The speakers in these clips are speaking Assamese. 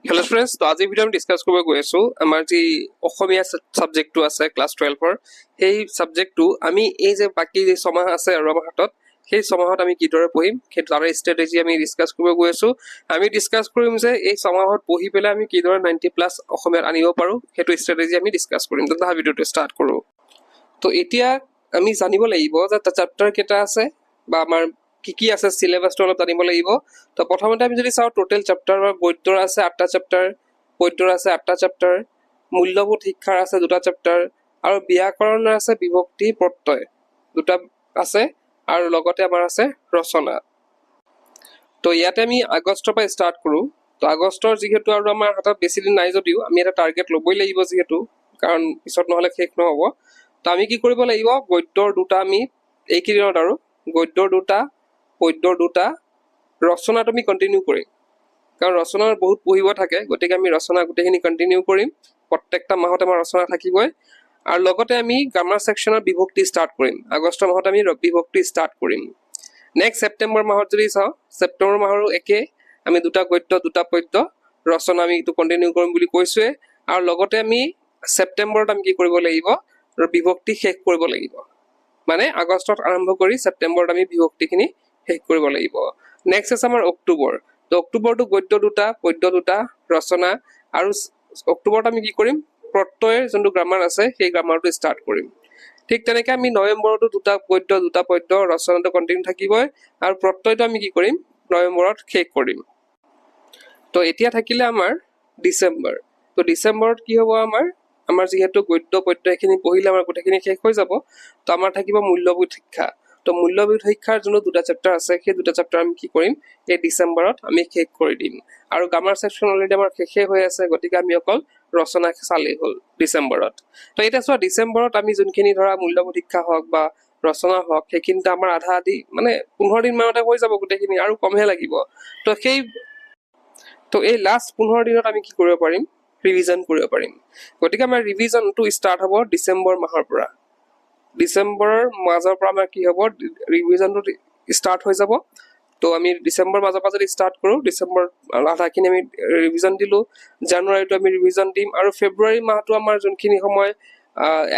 हेलो फ्रेंड्स, तो आज ভিডিও আমি ডিসকাস কৰিব গৈ আছো আমাৰ যি অসমীয়া সাবজেক্টটো আছে ক্লাস 12 সেই সাবজেক্টটো আমি এই যে বাকি যে ছমাহ আছে আৰু আমাৰ হাতত সেই ছমাহত আমি কিদৰে পঢ়িম সেই তাৰ ষ্ট্ৰেটেজি আমি ডিসকাস কৰিব গৈ আছো। আমি ডিসকাস কৰিম যে এই ছমাহত পঢ়ি পেলাই আমি কিদৰে 90+ অসমীয়াত আনিব পাৰো সেইটো ষ্ট্ৰেটেজি আমি ডিসকাস কৰিম। তো তাৰ ভিডিওটো ষ্টাৰ্ট কৰো। তো এতিয়া আমি জানিব লাগিব যে চেপ্টাৰ কেইটা আছে বা আমাৰ কি আছে সিলেবাসটো অলপ জানিব লাগিব। তো প্ৰথমতে আমি যদি চাও টোটাল চেপ্টাৰ বা গদ্যৰ আছে 8টা চেপ্টাৰ, পদ্যৰ আছে 8টা চেপ্টাৰ, মূল্যবোধ শিক্ষাৰ আছে 2টা চেপ্টাৰ আৰু ব্যাকৰণৰ আছে বিভক্তি প্ৰত্যয় 2টা আছে আৰু লগতে আমাৰ আছে ৰচনা। তো ইয়াতে আমি আগষ্টৰ পৰা ষ্টাৰ্ট কৰো। তো আগষ্টৰ যেহেতু আৰু আমাৰ হাতত বেছি দিন নাই যদিও আমি এটা টাৰ্গেট ল'বই লাগিব যেহেতু, কাৰণ পিছত নহলে শেষ নহব। তো আমি কি কৰিব লাগিব, গদ্যৰ 2টা আমি এইকেইদিনত আৰু গদ্যৰ 2টা, পদ্যৰ 2টা, ৰচনাটো আমি কন্টিনিউ কৰিম কাৰণ ৰচনাৰ বহুত পঢ়িব থাকে, গতিকে আমি ৰচনা গোটেইখিনি কন্টিনিউ কৰিম। প্ৰত্যেকটা মাহত আমাৰ ৰচনা থাকিবই আৰু লগতে আমি গ্ৰামাৰ সেকশনৰ বিভক্তি ষ্টাৰ্ট কৰিম। আগষ্ট মাহত আমি বিভক্তি ষ্টাৰ্ট কৰিম। নেক্সট সেপ্টেম্বৰ মাহত যদি চাও, সেপ্টেম্বৰ মাহৰো একে আমি 2টা গদ্য 2টা পদ্য ৰচনা আমি এইটো কন্টিনিউ কৰিম বুলি কৈছোৱে। আৰু লগতে আমি সেপ্টেম্বৰত আমি কি কৰিব লাগিব, বিভক্তি শেষ কৰিব লাগিব। মানে আগষ্টত আৰম্ভ কৰি সেপ্টেম্বৰত আমি বিভক্তিখিনি শেষ কৰিব লাগিব। নেক্সট আছে আমাৰ অক্টোবৰ। তো অক্টোবৰটো গদ্য 2টা, পদ্য 2টা, ৰচনা আৰু অক্টোবৰত আমি কি কৰিম, প্ৰত্যয়ৰ যোনটো গ্ৰামাৰ আছে সেই গ্ৰামাৰটো ষ্টাৰ্ট কৰিম। ঠিক তেনেকৈ আমি নৱেম্বৰতো 2টা গদ্য 2টা পদ্য, ৰচনাটো কন্টিনিউ থাকিবই আৰু প্ৰত্যয়টো আমি কি কৰিম, নৱেম্বৰত শেষ কৰিম। তো এতিয়া থাকিলে আমাৰ ডিসেম্বৰ। তো ডিসেম্বৰত কি হ'ব, আমাৰ যেহেতু গদ্য পদ্য এখিনি পঢ়িলে আমাৰ গোটেইখিনি শেষ হৈ যাব। তো আমাৰ থাকিব মূল্যবোধ শিক্ষা। তো মূল্যবোধ শিক্ষাৰ যোনটো 2টা চেপ্টাৰ আছে সেই 2টা চেপ্টাৰ আমি কি কৰিম, এই ডিসেম্বৰত আমি শেষ কৰি দিম। আৰু গ্ৰামাৰ সেকশন অলৰেডি আমাৰ শেষে হৈ আছে, গতিকে আমি অকল ৰচনা চালেই হ'ল ডিসেম্বৰত। তো এতিয়া চোৱা, ডিসেম্বৰত আমি যোনখিনি ধৰা মূল্যবোধ শিক্ষা হওক বা ৰচনা হওক সেইখিনিতে আমাৰ আধা আধি মানে 15 দিন মানতে হৈ যাব গোটেইখিনি, আৰু কমহে লাগিব। তো এই লাষ্ট 15 দিনত আমি কি কৰিব পাৰিম, ৰিভিজন কৰিব পাৰিম। গতিকে আমাৰ ৰিভিজনটো ষ্টাৰ্ট হ'ব ডিসেম্বৰ মাহৰ পৰা। ডিসেম্বৰৰ মাজৰ পৰা আমাৰ কি হ'ব, ৰিভিজনটো ষ্টাৰ্ট হৈ যাব। তো আমি ডিসেম্বৰ মাজৰ পৰা যদি ষ্টাৰ্ট কৰো, ডিসেম্বৰ আধাখিনি আমি ৰিভিজন দিলো, জানুৱাৰীটো আমি ৰিভিজন দিম আৰু ফেব্ৰুৱাৰী মাহটো আমাৰ যোনখিনি সময়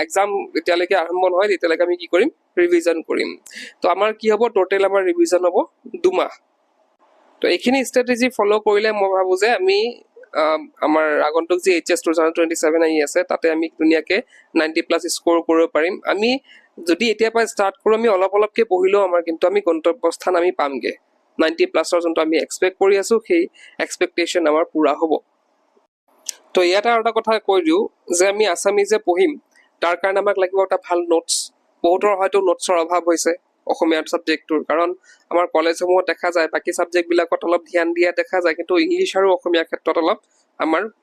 এক্সাম যেতিয়ালৈকে আৰম্ভ নহয় তেতিয়ালৈকে আমি কি কৰিম, ৰিভিজন কৰিম। তো আমাৰ কি হ'ব, টোটেল আমাৰ ৰিভিজন হ'ব 2 মাহ। তো এইখিনি ষ্ট্ৰেটেজি ফলো কৰিলে মই ভাবো যে আমি আমাৰ আগন্তুক যি HS 2027 আহি আছে তাতে আমি ধুনীয়াকে 90+ স্কোৰ কৰিব পাৰিম। আমি যদি এতিয়া পৰা ষ্টাৰ্ট কৰো, আমি অলপ অলপকে পঢ়িলেও আমাৰ কিন্তু আমি গন্তব্যস্থান আমি পামগে। 90+ৰ যোনটো আমি এক্সপেক্ট কৰি আছো সেই এক্সপেক্টেশন আমাৰ পুৰা হ'ব। তো ইয়াতে আৰু এটা কথা কৈ দিওঁ যে আমি আছামিজ যে পঢ়িম তাৰ কাৰণে আমাক লাগিব এটা ভাল নোটছ। বহুতৰ হয়তো নোটছৰ অভাৱ হৈছে অসমীয়া সাবজেক্টটোৰ, কাৰণ আমাৰ কলেজসমূহত দেখা যায় বাকি সাবজেক্ট বিলাকত অলপ ধ্যান দিয়া দেখা যায়, কিন্তু ইংলিছ আৰু অসমীয়া ক্ষেত্ৰত অলপ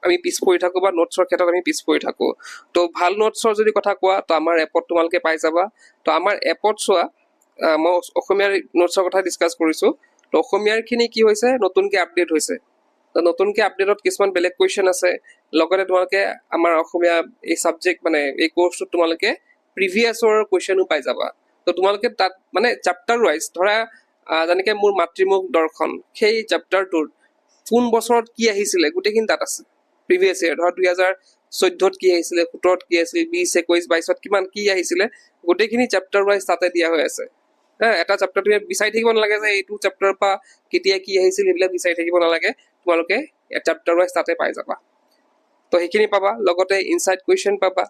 আমি পিছ পৰি থাকো বা নোটছৰ ক্ষেত্ৰত আমি পিছ পৰি থাকো। তো ভাল নোটছৰ যদি কথা কোৱা তো আমাৰ এপত তোমালোকে পাই যাবা। তো আমাৰ এপত চোৱা, মই অসমীয়াৰ নোটছৰ কথা ডিসকাস কৰিছো। তো অসমীয়াৰ খিনি কি হৈছে, নতুনকে আপডেট হৈছে। তো নতুনকে আপডেটত কিছুমান বেলেগ কুৱেশ্যন আছে, লগতে তোমালোকে আমাৰ অসমীয়া এই সাবজেক্ট মানে এই কোৰ্সটোত তোমালোকে প্ৰিভিয়াছৰ কুৱেশ্যনো পাই যাবা। তো তোমালোকে তাত মানে চেপ্টাৰ ওয়াইজ ধৰা যেনেকে মোৰ মাতৃমুখ দৰ্শন, সেই চেপ্টাৰটোৰ কোন বছৰত কি আহিছিলে গোটেইখিনি তাত আছে। প্ৰিভিয়াছ ইয়াৰ ধৰা 2014ত কি আহিছিলে, 17ত কি আহিছিলে, 20, 21, 22ত কিমান কি আহিছিলে, গোটেইখিনি চেপ্টাৰ ওয়াইজ তাতে দিয়া হৈ আছে। এটা চেপ্টাৰ তুমি বিচাৰি থাকিব নালাগে যে এইটো চেপ্টাৰৰ পৰা কেতিয়া কি আহিছিল সেইবিলাক বিচাৰি থাকিব নালাগে, তোমালোকে চেপ্টাৰ ওয়াইজ তাতে পাই যাবা। তো সেইখিনি পাবা, লগতে ইনসাইড কুৱেশ্যন পাবা,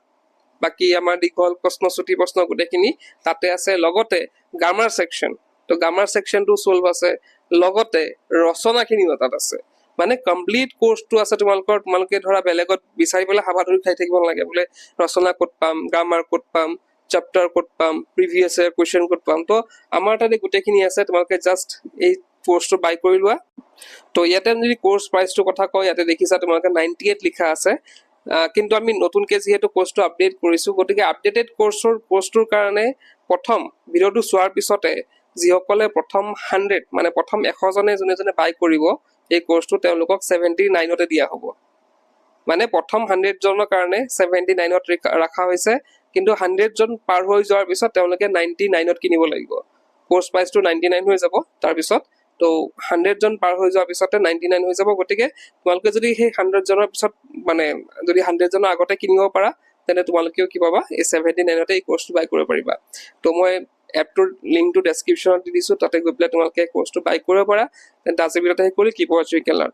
বাকি আমাৰ দীঘল প্ৰশ্ন, চুটি প্ৰশ্ন গোটেইখিনি তাতে আছে। লগতে গ্ৰামাৰ সেকশন, তো গ্ৰামাৰ সেকশনটো সলভ আছে, লগতে ৰচনাখিনিও তাত আছে। মানে কমপ্লিট কোৰ্সটো আছে তোমালোকৰ। তোমালোকে ধৰা বেলেগত বিচাৰি পেলাই হাবাথুৰি খাই থাকিব নালাগে বোলে ৰচনা ক'ত পাম, গ্ৰামাৰ ক'ত পাম, চেপ্টাৰ ক'ত পাম, প্ৰিভিয়াছ ইয়াৰ কুৱেশ্যন ক'ত পাম। তো আমাৰ তাতে গোটেইখিনি আছে, তোমালোকে জাষ্ট এই কোৰ্সটো বাই কৰি লোৱা। তো ইয়াতে যদি কোৰ্স প্ৰাইচটোৰ কথা কওঁ, ইয়াতে দেখিছা তোমালোকে 98 লিখা আছে। কিন্তু আমি নতুনকে যেহেতু কোৰ্সটো আপডেট কৰিছো, গতিকে আপডেটেড কোৰ্সটোৰ কাৰণে প্ৰথম ভিডিওটো চোৱাৰ পিছতে যিসকলে প্ৰথম 100 মানে প্ৰথম 100 জনে যোনে বাই কৰিব এই কোৰ্সটো, তেওঁলোকক 79তে দিয়া হ'ব। মানে প্ৰথম 100 জনৰ কাৰণে 79ত ৰাখা হৈছে, কিন্তু 100 জন পাৰ হৈ যোৱাৰ পিছত তেওঁলোকে 99ত কিনিব লাগিব। কোৰ্স প্ৰাইচটো 99 হৈ যাব, তাৰপিছত তো 100 জন পাৰ হৈ যোৱাৰ পিছতে 99 হৈ যাব গতিকে তোমালোকে যদি সেই 100 জনৰ পিছত মানে যদি 100 জনৰ আগতে কিনিব পাৰা তেনে তোমালোকেও কি পাবা এই 79তে এই কোৰ্সটো বাই কৰিব পাৰিবা তো মই এপটোৰ লিংকটো ডেসক্ৰিপচনত দি দিছো তাতে গৈ পেলাই তোমালোকে কোৰ্সটো বাই কৰিব পাৰা দেন তাৰ ভিতৰতে কৰি কি পঢ়া কেলাৰ